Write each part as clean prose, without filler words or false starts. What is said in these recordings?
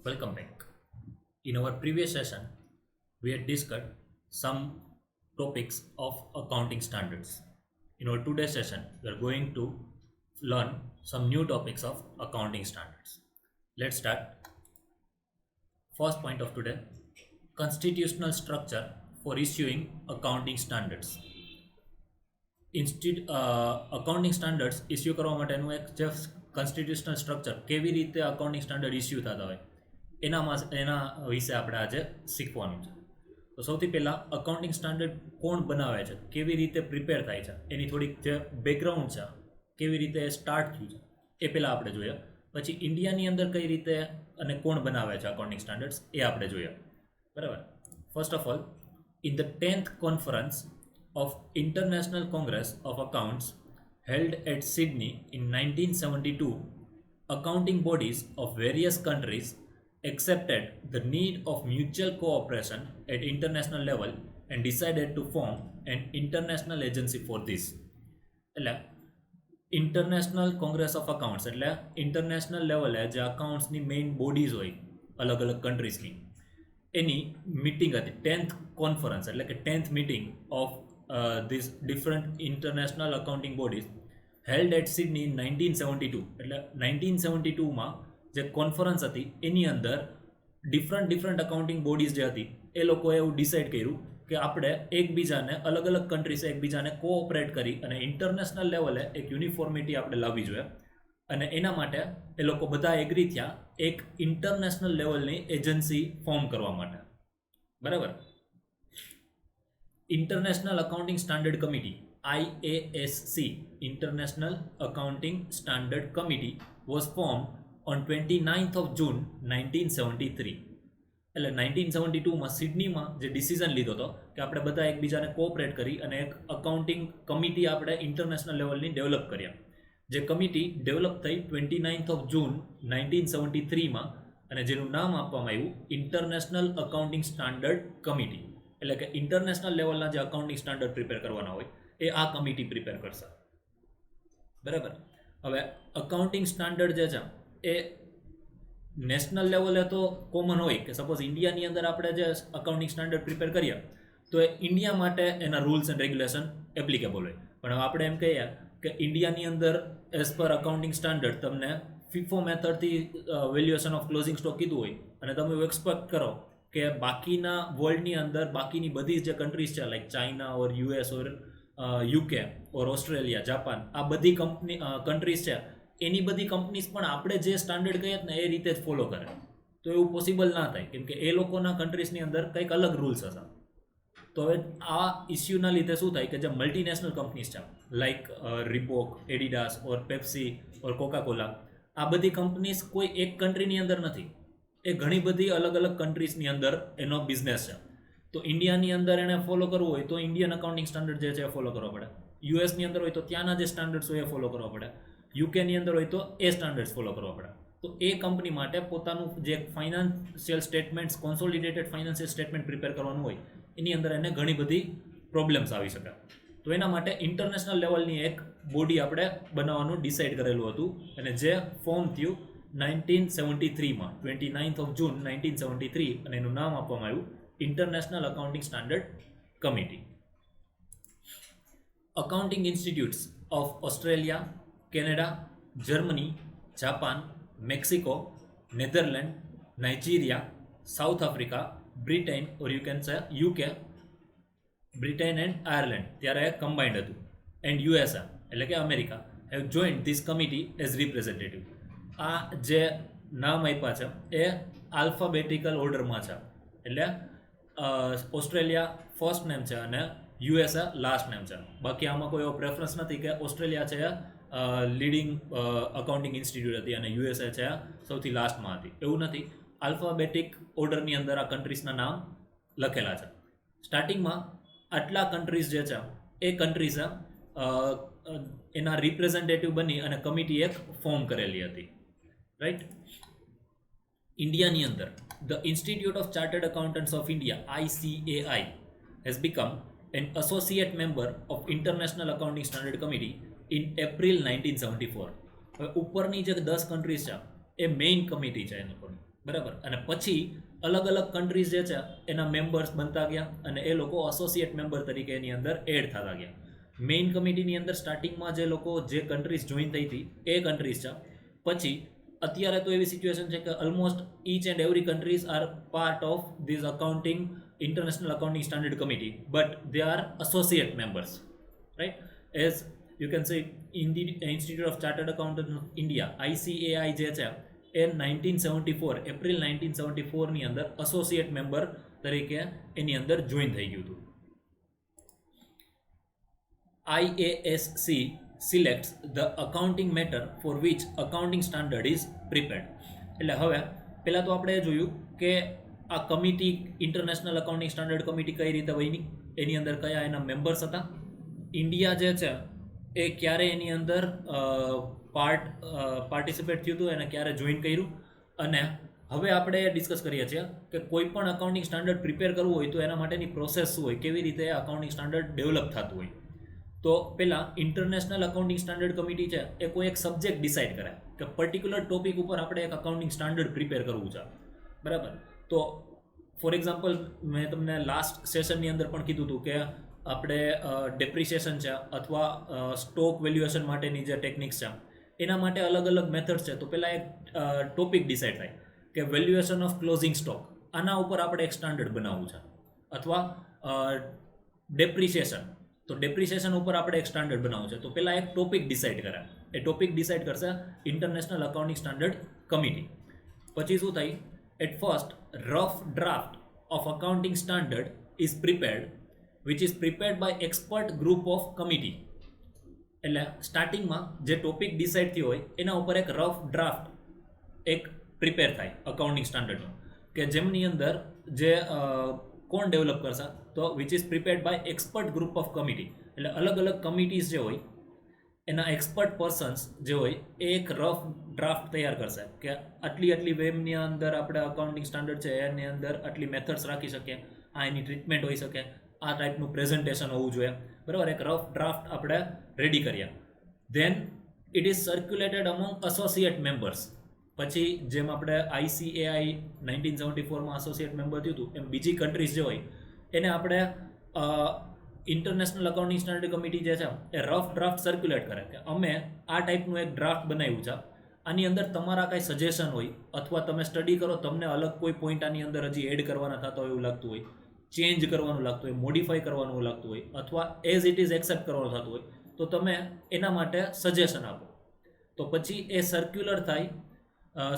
Welcome back. In our previous session, we had discussed some topics of accounting standards. In our today's session, we are going to learn some new topics of accounting standards. Let's start. First point of today, constitutional structure for issuing accounting standards. Accounting standards issue કરવા માટેનું એક જે constitutional structure કેવી રીતે accounting standard issue થતા હોય એના વિશે આપણે આજે શીખવાનું છે. તો સૌથી પહેલાં અકાઉન્ટિંગ સ્ટાન્ડર્ડ કોણ બનાવે છે, કેવી રીતે પ્રિપેર થાય છે, એની થોડીક જે બેકગ્રાઉન્ડ છે, કેવી રીતે સ્ટાર્ટ થયું છે એ પહેલાં આપણે જોઈએ. પછી ઇન્ડિયાની અંદર કઈ રીતે અને કોણ બનાવે છે અકાઉન્ટિંગ સ્ટાન્ડર્ડ્સ એ આપણે જોઈએ. બરાબર. First of all, in the 10th conference of International Congress of Accounts held at Sydney in 1972, accounting bodies of various countries accepted the need of mutual cooperation at international level and decided to form an international agency for this. એટલે international Congress of accounts એટલે international લેવલે જે અકાઉન્ટ્સની main bodies હોય અલગ અલગ કન્ટ્રીઝની એની meeting હતી. 10th conference એટલે કે 10th meeting of these different international accounting bodies held at Sydney in 1972. એટલે 1972માં જે કોન્ફરન્સ હતી એની અંદર ડિફરન્ટ અકાઉન્ટિંગ બોડીઝ જે હતી એ લોકોએ એવું ડિસાઇડ કર્યું કે આપણે એકબીજાને અલગ અલગ કન્ટ્રીસે એકબીજાને કોઓપરેટ કરી અને ઇન્ટરનેશનલ લેવલે એક યુનિફોર્મિટી આપણે લાવવી જોઈએ. અને એના માટે એ લોકો બધા એગ્રી થયા એક ઇન્ટરનેશનલ લેવલની એજન્સી ફોર્મ કરવા માટે. બરાબર. International Accounting Standard Committee IASC International Accounting Standard Committee was formed on 29th of June 1973. એટલે 1972માં સિડનીમાં જે ડિસિઝન લીધો હતો કે આપણે બધા એકબીજાને કોઓપરેટ કરી અને એક અકાઉન્ટિંગ કમિટી આપણે ઇન્ટરનેશનલ લેવલની ડેવલપ કર્યા. જે કમિટી ડેવલપ થઈ 29th of June 1973માં અને જેનું નામ આપવામાં આવ્યું ઇન્ટરનેશનલ અકાઉન્ટિંગ સ્ટાન્ડર્ડ કમિટી. એટલે કે ઇન્ટરનેશનલ લેવલના જે અકાઉન્ટિંગ સ્ટાન્ડર્ડ પ્રિપેર કરવાના હોય એ આ કમિટી પ્રિપેર કરશે. બરાબર. હવે અકાઉન્ટિંગ સ્ટાન્ડર્ડ જે છે એ નેશનલ લેવલે તો કોમન હોય કે સપોઝ ઇન્ડિયાની અંદર આપણે જે અકાઉન્ટિંગ સ્ટાન્ડર્ડ પ્રિપેર કરીએ તો એ ઇન્ડિયા માટે એના રૂલ્સ એન્ડ રેગ્યુલેશન એપ્લિકેબલ હોય. પણ હવે આપણે એમ કહીએ કે ઇન્ડિયાની અંદર એઝ પર અકાઉન્ટિંગ સ્ટાન્ડર્ડ તમને ફીફો મેથડથી વેલ્યુએશન ઓફ ક્લોઝિંગ સ્ટોક કીધું હોય અને તમે એવું એક્સપેક્ટ કરો કે બાકીના વર્લ્ડની અંદર બાકીની બધી જે કન્ટ્રીઝ છે લાઈક ચાઇના ઓર યુએસ ઓર યુકે ઓર ઓસ્ટ્રેલિયા, જાપાન, આ બધી કન્ટ્રીઝ છે એની બધી કંપનીઝ પણ આપણે જે સ્ટાન્ડર્ડ કહીએ ને એ રીતે જ ફોલો કરે. તો એવું પોસિબલ ના થાય કેમ કે એ લોકોના કન્ટ્રીઝની અંદર કંઈક અલગ રૂલ્સ હશે. તો હવે આ ઇસ્યુના લીધે શું થાય કે જે મલ્ટીનેશનલ કંપનીઝ છે લાઈક રિબોક, એડિડાસ ઓર પેપ્સી ઓર કોકાકોલા, આ બધી કંપનીઝ કોઈ એક કન્ટ્રીની અંદર નથી, એ ઘણી બધી અલગ અલગ કન્ટ્રીઝની અંદર એનો બિઝનેસ છે. તો ઇન્ડિયાની અંદર એને ફોલો કરવું હોય તો ઇન્ડિયન અકાઉન્ટિંગ સ્ટાન્ડર્ડ જે છે એ ફોલો કરવો પડે. યુએસની અંદર હોય તો ત્યાંના જે સ્ટાન્ડર્ડ્સ હોય એ ફોલો કરવા પડે. યુકેની અંદર હોય તો એ સ્ટાન્ડર્ડ્સ ફોલો કરવા પડે. તો એ કંપની માટે પોતાનું જે financial statements, consolidated financial statement prepare કરવાનું હોય એની અંદર એને ઘણી બધી પ્રોબ્લેમ્સ આવી શકે. તો એના માટે ઇન્ટરનેશનલ લેવલની એક બોડી આપણે બનાવવાનું ડિસાઇડ કરેલું હતું અને જે ફોર્મ થયું 1973માં 29th of June 1973 અને એનું નામ આપવામાં આવ્યું international accounting standard committee. Accounting institutes of Australia, Canada, Germany, Japan, Mexico, Netherland, Nigeria, south Africa, Britain or you can સે યુકે, બ્રિટન એન્ડ આયર્લેન્ડ ત્યારે કમ્બાઇન્ડ હતું, એન્ડ યુએસએ એટલે કે America have joined this committee as representative. આ જે નામ આપ્યા છે એ આલ્ફાબેટિકલ ઓર્ડરમાં છે. એટલે ઓસ્ટ્રેલિયા ફર્સ્ટ નેમ છે અને યુએસએ લાસ્ટ નેમ છે. બાકી આમાં કોઈ એવો પ્રેફરન્સ નથી કે ઓસ્ટ્રેલિયા છે લીડિંગ અકાઉન્ટિંગ ઇન્સ્ટિટ્યૂટ હતી અને યુએસએ છે સૌથી લાસ્ટમાં હતી, એવું નથી. આલ્ફાબેટિક ઓર્ડરની અંદર આ કન્ટ્રીઝના નામ લખેલા છે. સ્ટાર્ટિંગમાં આટલા કન્ટ્રીઝ જે છે એ કન્ટ્રીઝે એના રિપ્રેઝેન્ટેટિવ બની અને કમિટી એક ફોર્મ કરેલી હતી. રાઈટ. ઇન્ડિયાની અંદર the institute of chartered accountants of India ICAI has become an associate member of International Accounting Standard Committee in April 1974. હવે ઉપરની જે 10 કન્ટ્રીઝ છે એ મેઇન કમિટી છે એ લોકોની. બરાબર. અને પછી અલગ અલગ કન્ટ્રીઝ જે છે એના મેમ્બર્સ બનતા ગયા અને એ લોકો એસોસિએટ મેમ્બર તરીકે એની અંદર એડ થતા ગયા. મેઇન કમિટીની અંદર સ્ટાર્ટિંગમાં જે લોકો જે કન્ટ્રીઝ જોઈન થઈ હતી એ કન્ટ્રીઝ છે. પછી અત્યારે તો એવી સિચ્યુએશન છે કે almost each and every countries are part of this accounting international accounting standard committee, but they are associate members, right? As you can say institute of chartered accountant of India, ICAI જે છે એ 1974 April 1974ની અંદર associate member તરીકે એની અંદર join થઈ ગયું હતું. IASC selects the accounting matter for which accounting standard is prepared. એટલે હવે પહેલાં તો આપણે જોયું કે આ committee international accounting standard committee કઈ રીતે બની, એની અંદર કયા એના મેમ્બર્સ હતા, ઇન્ડિયા જે છે એ ક્યારે એની અંદર પાર્ટિસિપેટ થયું હતું, એને ક્યારે જોઈન કર્યું. અને હવે આપણે ડિસ્કસ કરીએ છીએ કે કોઈ પણ અકાઉન્ટિંગ સ્ટાન્ડર્ડ પ્રિપેર કરવું હોય તો એના માટેની પ્રોસેસ શું હોય, કેવી રીતે અકાઉન્ટિંગ સ્ટાન્ડર્ડ ડેવલપ થતું હોય. તો પહેલાં ઇન્ટરનેશનલ અકાઉન્ટિંગ સ્ટાન્ડર્ડ કમિટી છે એ કોઈ એક સબ્જેક્ટ ડિસાઇડ કરે કે પર્ટિક્યુલર ટોપિક ઉપર આપણે એક અકાઉન્ટિંગ સ્ટાન્ડર્ડ પ્રિપેર કરવું છે, બરાબર. તો ફોર એક્ઝામ્પલ મેં તમને લાસ્ટ સેશનની અંદર પણ કીધું હતું કે આપણે ડેપ્રિસિએશન છે અથવા સ્ટોક વેલ્યુએશન માટેની જે ટેકનિક્સ છે એના માટે અલગ અલગ મેથડ્સ છે. તો પહેલાં એક ટોપિક ડિસાઇડ થાય કે વેલ્યુએશન ઓફ ક્લોઝિંગ સ્ટોક, આના ઉપર આપણે એક સ્ટાન્ડર્ડ બનાવવું છે. અથવા ડેપ્રિસિએશન, તો ડેપ્રિસિએશન ઉપર આપણે એક સ્ટાન્ડર્ડ બનાવવું છે. તો પહેલાં એક ટોપિક ડિસાઇડ કરે, એ ટોપિક ડિસાઇડ કરશે ઇન્ટરનેશનલ અકાઉન્ટિંગ સ્ટાન્ડર્ડ કમિટી. પછી શું થાય, at first rough draft of accounting standard is prepared which is prepared by expert group of committee. એટલે સ્ટાર્ટિંગમાં જે ટોપિક ડિસાઇડ થયો હોય એના ઉપર એક રફ ડ્રાફ્ટ એક પ્રિપેર થાય અકાઉન્ટિંગ સ્ટાન્ડર્ડનો, કે જેમની અંદર જે કોણ ડેવલપ કરશે, તો which is prepared by expert group of committee. એટલે અલગ અલગ કમિટીઝ જે હોય એના એક્સપર્ટ પર્સન્સ જે હોય એ એક રફ ડ્રાફ્ટ તૈયાર કરશે કે આટલી વેમની અંદર આપણે અકાઉન્ટિંગ સ્ટાન્ડર્ડ છે એની અંદર આટલી મેથડ્સ રાખી શકીએ, આ એની ટ્રીટમેન્ટ હોઈ શકે, આ ટાઈપનું પ્રેઝન્ટેશન હોવું જોઈએ, બરાબર. એક રફ ડ્રાફ્ટ આપણે રેડી કર્યા. Then it is circulated among associate members. પછી જેમ આપણે ICAI 1974માં એસોસિએટ મેમ્બર થયું હતું એમ બીજી કન્ટ્રીઝ જે હોય એને આપણે ઇન્ટરનેશનલ અકાઉન્ટિંગ સ્ટાન્ડર્ડ કમિટી જે છે એ રફ ડ્રાફ્ટ સર્ક્યુલેટ કરે કે અમે આ ટાઈપનું એક ડ્રાફ્ટ બનાવ્યું છે, આની અંદર તમારા કાંઈ સજેશન હોય અથવા તમે સ્ટડી કરો તમને અલગ કોઈ પોઈન્ટ આની અંદર હજી એડ કરવાના થતા હોય એવું લાગતું હોય, ચેન્જ કરવાનું લાગતું હોય, મોડિફાઈ કરવાનું લાગતું હોય, અથવા એઝ ઇટ ઇઝ એક્સેપ્ટ કરવાનું થતું હોય તો તમે એના માટે સજેશન આપો. તો પછી એ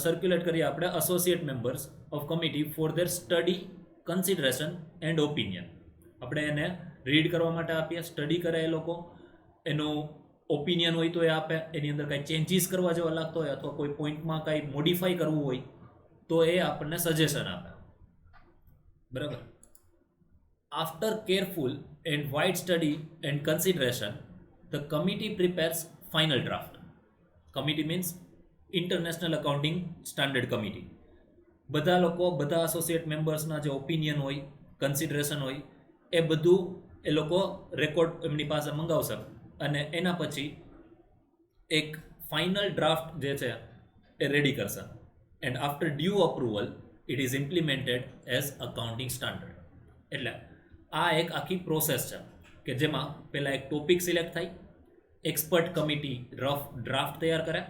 સર્ક્યુલેટ કરીએ આપણે associate members of committee four there study, consideration and opinion. આપણે એને રીડ કરવા માટે આપીએ, સ્ટડી કરે એ લોકો, એનું ઓપિનિયન હોય તો એ આપે, એની અંદર કાંઈ ચેન્જીસ કરવા જેવા લાગતો હોય અથવા કોઈ પોઈન્ટમાં કાંઈ મોડિફાઈ કરવું હોય તો એ આપણને સજેશન આપે, બરાબર. After careful and wide study and consideration, the committee prepares final draft. Committee means International Accounting Standard Committee. બધા લોકો, બધા એસોસિએટ મેમ્બર્સના જે ઓપિનિયન હોય, કન્સિડરેશન હોય એ બધું એ લોકો રેકોર્ડ એમની પાસે મંગાવશે અને એના પછી એક ફાઇનલ ડ્રાફ્ટ જે છે એ રેડી કરશે. And after due approval it is implemented as accounting standard. એટલે આ એક આખી પ્રોસેસ છે કે જેમાં પહેલાં એક ટોપિક સિલેક્ટ થાય, એક્સપર્ટ કમિટી રફ ડ્રાફ્ટ તૈયાર કરે,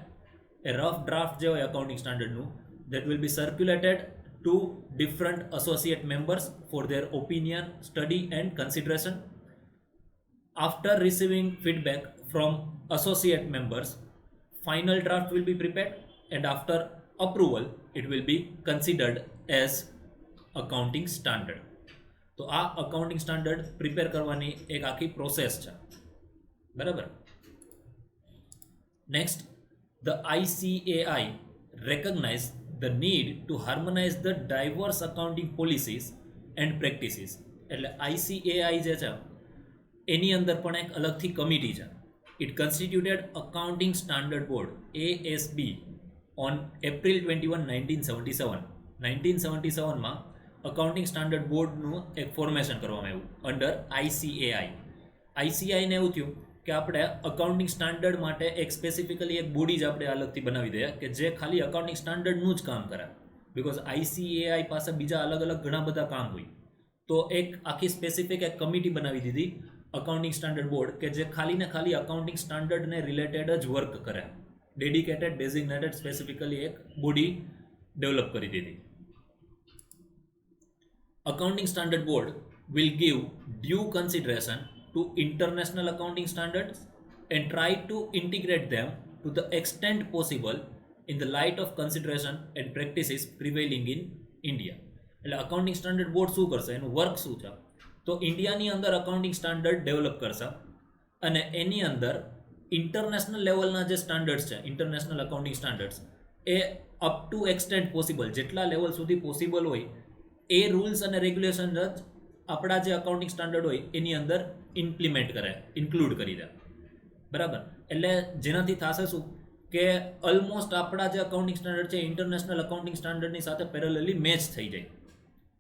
એ રફ ડ્રાફ્ટ જે હોય accounting સ્ટાન્ડર્ડનું that will be circulated to different associate members for their opinion, study and consideration. After receiving feedback from associate members, final draft will be prepared and after approval it will be considered as accounting standard. તો આ accounting standard prepare કરવાની એક આખી process છે, બરાબર. Next, the ICAI recognize the need to harmonize the diverse accounting policies and practices. એટલે ICAI જે છે એની અંદર પણ એક અલગથી કમિટી છે. It constituted accounting standard board ASB on April 21, 1977. 1977માં અકાઉન્ટિંગ સ્ટાન્ડર્ડ બોર્ડનું એક ફોર્મેશન કરવામાં આવ્યું અંડર ICAI. ICAI ને એવું થયું કે આપણે અકાઉન્ટિંગ સ્ટાન્ડર્ડ માટે એક સ્પેસિફિકલી એક બોડી જ આપણે અલગથી બનાવી દઈએ કે જે ખાલી અકાઉન્ટિંગ સ્ટાન્ડર્ડનું જ કામ કરે, બિકોઝ આઈસીએઆઈ પાસે બીજા અલગ અલગ ઘણા બધા કામ હોય. તો એક આખી સ્પેસિફિક એક કમિટી બનાવી દીધી અકાઉન્ટિંગ સ્ટાન્ડર્ડ બોર્ડ કે જે ખાલી ને ખાલી અકાઉન્ટિંગ સ્ટાન્ડર્ડને રિલેટેડ જ વર્ક કરે. ડેડિકેટેડ ડેઝિગ્નેટેડ સ્પેસિફિકલી એક બોડી ડેવલપ કરી દીધી. Accounting Standard Board will give due consideration to international accounting standards and try to integrate them to the extent possible in the light of consideration and practices prevailing in India. એટલે accounting standard board શું કરશે, એનું work શું છે, તો ઇન્ડિયાની અંદર accounting standard develop કરશે અને એની અંદર ઇન્ટરનેશનલ લેવલના જે સ્ટાન્ડર્ડ્સ છે, international accounting standards, A up to extent possible, જેટલા લેવલ સુધી પોસિબલ હોય એ રૂલ્સ અને રેગ્યુલેશન જ આપણા જે અકાઉન્ટિંગ સ્ટાન્ડર્ડ હોય એની અંદર ઇમ્પ્લિમેન્ટ કરે, ઇન્ક્લુડ કરી દે. બરાબર. એટલે જેનાથી થશે શું કે ઓલમોસ્ટ આપણા જે અકાઉન્ટિંગ સ્ટાન્ડર્ડ છે ઇન્ટરનેશનલ અકાઉન્ટિંગ સ્ટાન્ડર્ડની સાથે પેરેલલી મેચ થઈ જાય.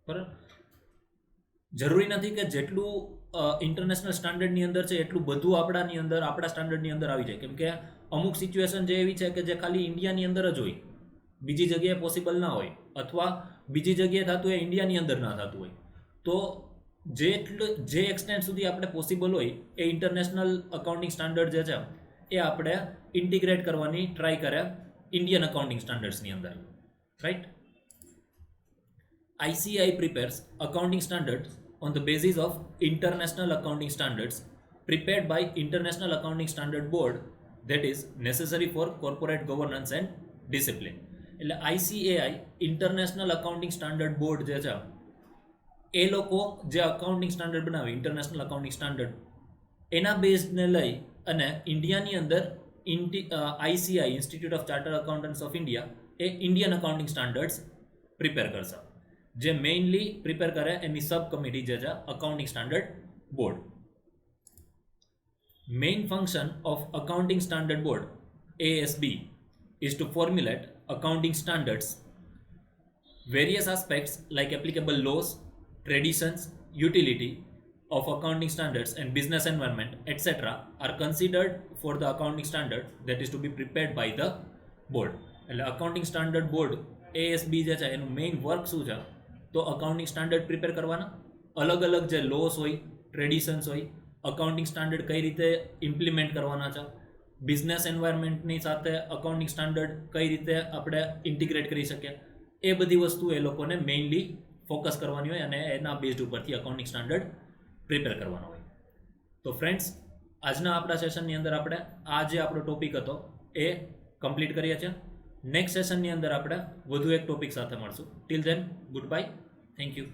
બરાબર. જરૂરી નથી કે જેટલું ઇન્ટરનેશનલ સ્ટાન્ડર્ડની અંદર છે એટલું બધું આપણાની અંદર, આપણા સ્ટાન્ડર્ડની અંદર આવી જાય. કેમ કે અમુક સિચ્યુએશન જે એવી છે કે જે ખાલી ઇન્ડિયાની અંદર જ હોય, બીજી જગ્યાએ પોસિબલ ના હોય, અથવા બીજી જગ્યાએ થતું હોય ઇન્ડિયાની અંદર ના થતું હોય. તો જે એક્સટેન્ટ સુધી આપણે પોસિબલ હોય એ ઇન્ટરનેશનલ અકાઉન્ટિંગ સ્ટાન્ડર્ડ જે છે એ આપણે ઇન્ટિગ્રેટ કરવાની ટ્રાય કરે ઇન્ડિયન અકાઉન્ટિંગ સ્ટાન્ડર્ડ્સની અંદર. Right. ICAI prepares accounting standards on the basis of international accounting standards prepared by International Accounting Standard Board that is necessary for corporate governance and discipline. એટલે ICAI international accounting standard board જે છે એ લોકો જે accounting standard બનાવે, international accounting standard, એના બેઝને લઈ અને ઇન્ડિયાની અંદર ICAI institute of chartered accountants of India A Indian accounting standards prepare કરશે. જે મેઇનલી પ્રિપેર કરે એની સબ કમિટી જે છે accounting standard board. Main function of accounting standard board ASB is to formulate accounting standards. Various aspects like applicable laws, traditions, utility of accounting standards and business environment, etc. are considered for the accounting standard that is to be prepared by the board. એટલે accounting standard board ASB જે છે એનું main work શું છે, તો accounting standard prepare કરવાના, અલગ અલગ જે લોસ હોય, ટ્રેડિશન્સ હોય, અકાઉન્ટિંગ સ્ટાન્ડર્ડ કઈ રીતે ઇમ્પ્લિમેન્ટ કરવાના છે, બિઝનેસ એન્વાયરમેન્ટની સાથે અકાઉન્ટિંગ સ્ટાન્ડર્ડ કઈ રીતે આપણે ઇન્ટિગ્રેટ કરી શકીએ, એ બધી વસ્તુ એ લોકોને મેઇનલી ફોકસ કરવાની હોય અને એના બેઝડ ઉપરથી અકાઉન્ટિંગ સ્ટાન્ડર્ડ પ્રિપેર કરવાનો હોય. તો ફ્રેન્ડ્સ, આજના આપણા સેશનની અંદર આપણે આ જે આપણો ટોપિક હતો એ કમ્પ્લીટ કરીએ છીએ. નેક્સ્ટ સેશનની અંદર આપણે વધુ એક ટોપિક સાથે મળશું. Till then, good bye, thank you.